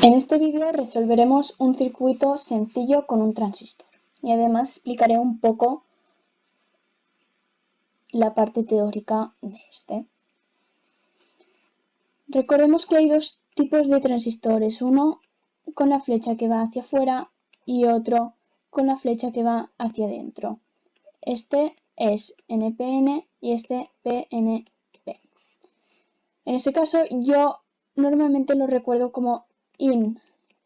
En este vídeo resolveremos un circuito sencillo con un transistor y además explicaré un poco la parte teórica de este. Recordemos que hay dos tipos de transistores, uno con la flecha que va hacia afuera y otro con la flecha que va hacia adentro. Este es NPN y este PNP. En este caso yo normalmente lo recuerdo como in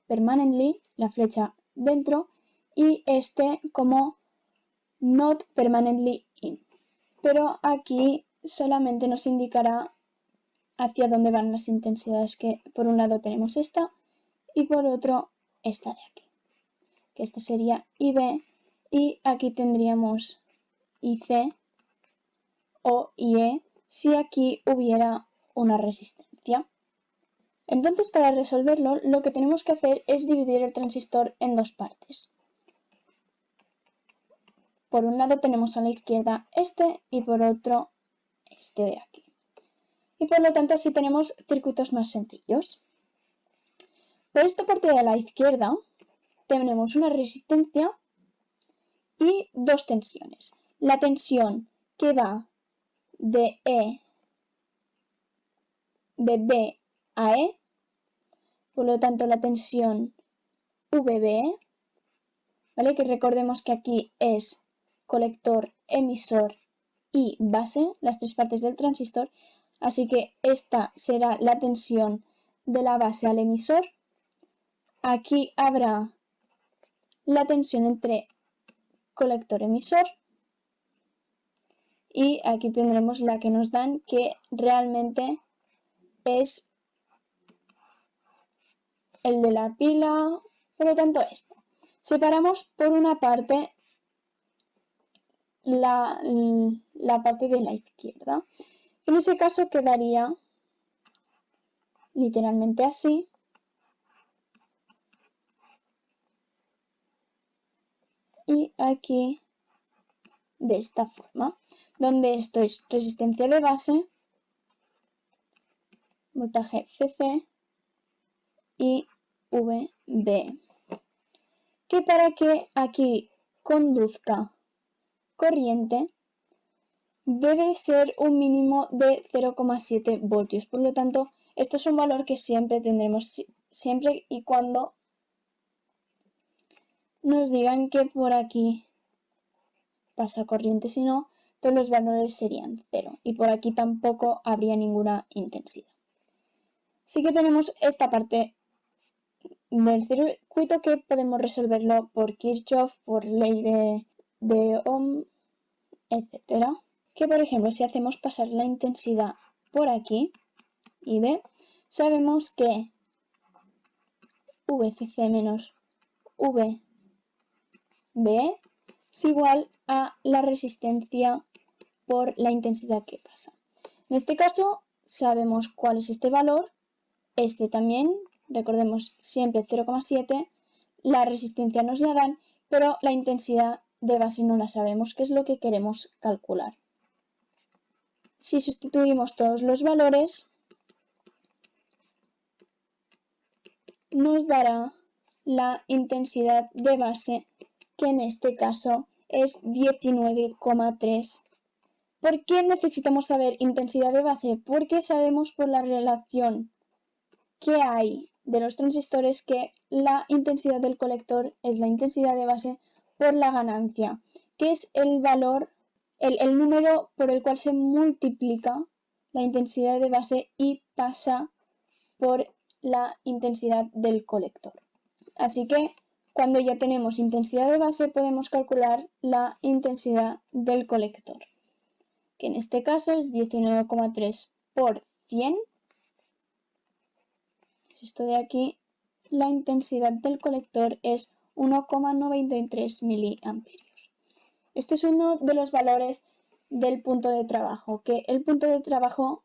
permanently, la flecha dentro, y este como not permanently in. Pero aquí solamente nos indicará hacia dónde van las intensidades, que por un lado tenemos esta y por otro esta de aquí, que esta sería IB, y aquí tendríamos IC o IE si aquí hubiera una resistencia. Entonces, para resolverlo, lo que tenemos que hacer es dividir el transistor en dos partes. Por un lado tenemos a la izquierda este y por otro este de aquí. Y por lo tanto así tenemos circuitos más sencillos. Por esta parte de la izquierda tenemos una resistencia y dos tensiones. La tensión que va de B a E, por lo tanto la tensión VB, ¿vale? Que recordemos que aquí es colector, emisor y base, las tres partes del transistor, así que esta será la tensión de la base al emisor. Aquí habrá la tensión entre colector-emisor y aquí tendremos la que nos dan, que realmente es el de la pila, por lo tanto esta. Separamos por una parte la parte de la izquierda. En ese caso quedaría literalmente así. Y aquí de esta forma, donde esto es resistencia de base, voltaje CC y VB. Que para que aquí conduzca corriente debe ser un mínimo de 0,7 voltios. Por lo tanto, esto es un valor que siempre tendremos, siempre y cuando nos digan que por aquí pasa corriente, si no, todos los valores serían 0 y por aquí tampoco habría ninguna intensidad. Sí que tenemos esta parte del circuito que podemos resolverlo por Kirchhoff, por ley de Ohm, etcétera. Que por ejemplo, si hacemos pasar la intensidad por aquí, IB, sabemos que VCC menos VB es igual a la resistencia por la intensidad que pasa. En este caso sabemos cuál es este valor, este también, recordemos siempre 0,7, la resistencia nos la dan, pero la intensidad de base no la sabemos, que es lo que queremos calcular. Si sustituimos todos los valores, nos dará la intensidad de base, que en este caso es 19,3. ¿Por qué necesitamos saber intensidad de base? Porque sabemos por la relación que hay de los transistores que la intensidad del colector es la intensidad de base por la ganancia, que es el valor, el número por el cual se multiplica la intensidad de base y pasa por la intensidad del colector. Así que cuando ya tenemos intensidad de base podemos calcular la intensidad del colector, que en este caso es 19,3 por 100. Esto de aquí, la intensidad del colector es 1,93 miliamperios. Este es uno de los valores del punto de trabajo, que el punto de trabajo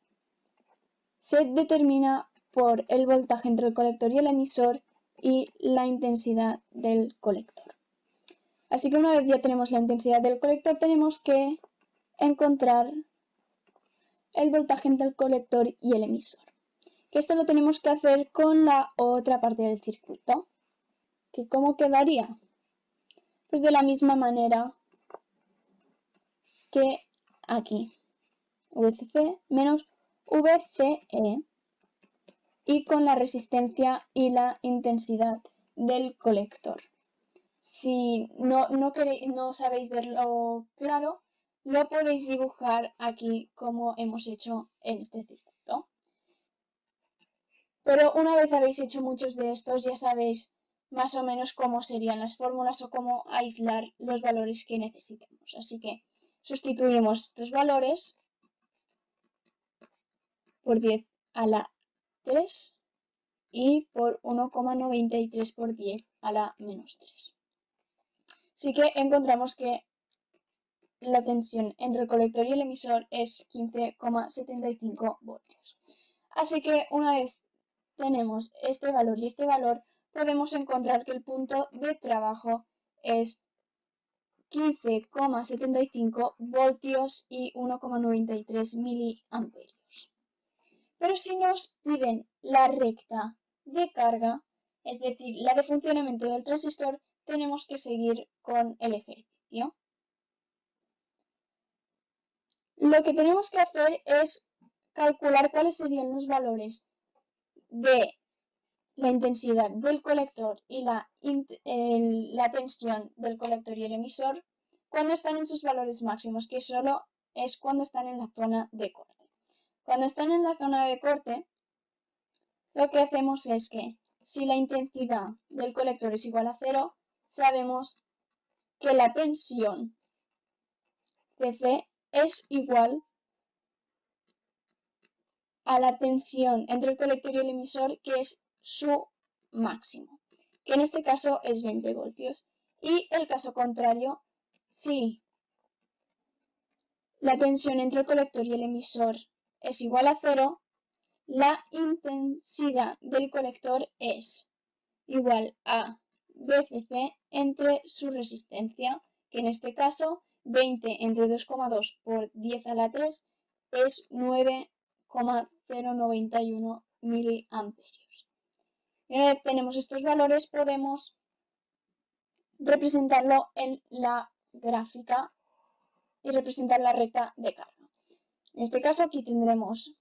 se determina por el voltaje entre el colector y el emisor y la intensidad del colector. Así que una vez ya tenemos la intensidad del colector, tenemos que encontrar el voltaje entre el colector y el emisor. que esto lo tenemos que hacer con la otra parte del circuito. ¿Que cómo quedaría? Pues de la misma manera que aquí. VCC menos VCE y con la resistencia y la intensidad del colector. Si no sabéis verlo claro, lo podéis dibujar aquí como hemos hecho en este circuito. Pero una vez habéis hecho muchos de estos, ya sabéis más o menos cómo serían las fórmulas o cómo aislar los valores que necesitamos. Así que sustituimos estos valores por 10 a la 3 y por 1,93 por 10 a la menos 3. Así que encontramos que la tensión entre el colector y el emisor es 15,75 voltios. Así que una vez tenemos este valor y este valor, podemos encontrar que el punto de trabajo es 15,75 voltios y 1,93 miliamperios. Pero si nos piden la recta de carga, es decir, la de funcionamiento del transistor, tenemos que seguir con el ejercicio. Lo que tenemos que hacer es calcular cuáles serían los valores de la intensidad del colector y la tensión del colector y el emisor cuando están en sus valores máximos, que solo es cuando están en la zona de corte. Cuando están en la zona de corte, lo que hacemos es que si la intensidad del colector es igual a 0, sabemos que la tensión CC es igual a la tensión entre el colector y el emisor, que es su máximo, que en este caso es 20 voltios. Y el caso contrario, si la tensión entre el colector y el emisor es igual a 0, la intensidad del colector es igual a VCC entre su resistencia, que en este caso 20 entre 2,2 por 10 a la 3 es 9,091 miliamperios. Y una vez tenemos estos valores, podemos representarlo en la gráfica y representar la recta de carga. En este caso aquí tendremos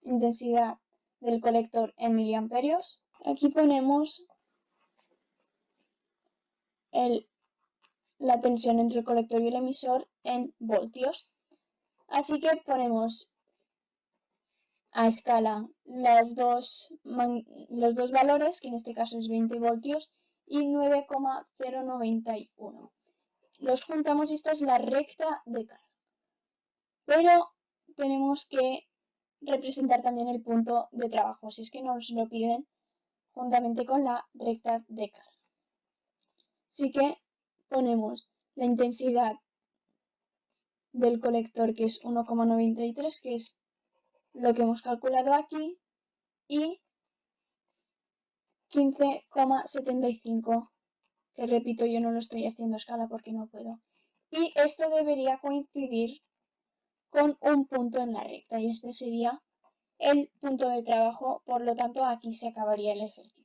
intensidad del colector en miliamperios. Aquí ponemos la tensión entre el colector y el emisor en voltios. Así que ponemos a escala los dos valores, que en este caso es 20 voltios y 9,091. Los juntamos y esta es la recta de carga. Pero tenemos que representar también el punto de trabajo, si es que nos lo piden juntamente con la recta de carga. Así que ponemos la intensidad del colector, que es 1,93, que es lo que hemos calculado aquí, y 15,75, que repito, yo no lo estoy haciendo a escala porque no puedo. Y esto debería coincidir con un punto en la recta, y este sería el punto de trabajo, por lo tanto aquí se acabaría el ejercicio.